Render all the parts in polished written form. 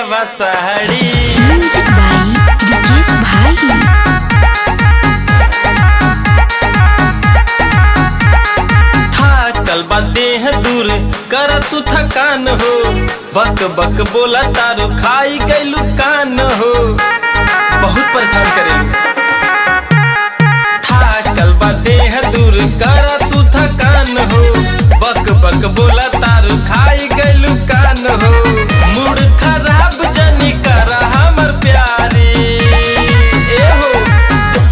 आवा साड़ी। म्यूजिक बाई रिकेश भाई। थाकल बा देह दूर कर तू थकान हो, बक बक बोला तारो खाई गईलू कान हो, बहुत परेशान करेलू। थाकल बा देह दूर कर तू थकान हो, बक बक बोला तारो खाई गईलू कान हो। मूड खराब जनी कर हमर प्यारी, ए हो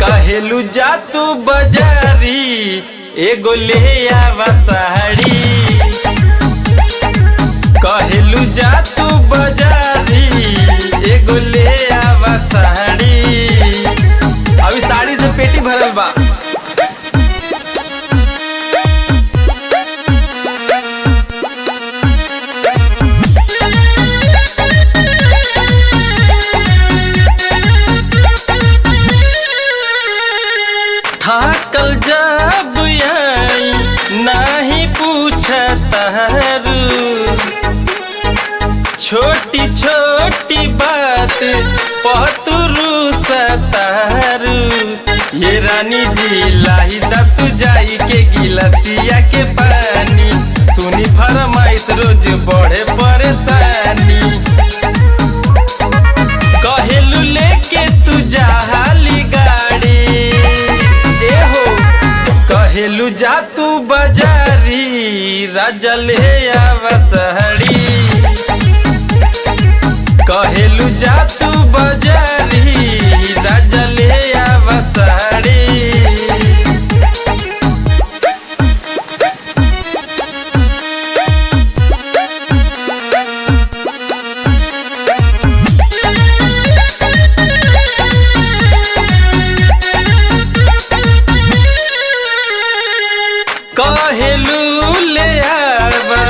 कहेलू जा तू बजारी, एगो ले आवा साड़ी। कहेलू जा तू बजारी, एगो ले आवा साड़ी। अभी साड़ी से पेटी भरल बा। थाकल जब आई नहीं पूछतारू, छोटी छोटी बात पतरू सतारू। ये रानी जी लाही दा तू जाई के गिलसिया के पानी, सुनी फरमाइश रोज बढ़े परेशानी। कहेलू लेके तू जाली गाड़ी, कहेलू जा तू बजारी, राजा ले आवा साड़ी। कहेलू जा तू बजारी, राजा ले आवा साड़ी। कहेलू ले आवा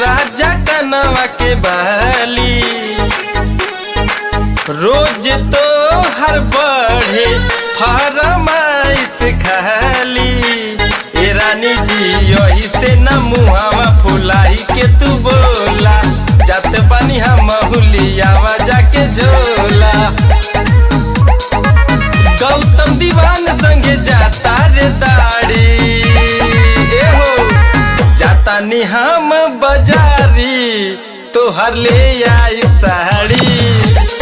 राजा कनवा के बाली, रोज तो हर बढ़े फरमाइश खाली। ए रानी जी यही से न मुहावा फुलाई के तू बोला, जाते पानी हम हुलियावा जाके झोला। गौतम दीवान संगे जाता रे दाड़ी, जातानी हम बजारी, तोहर ले आई साड़ी।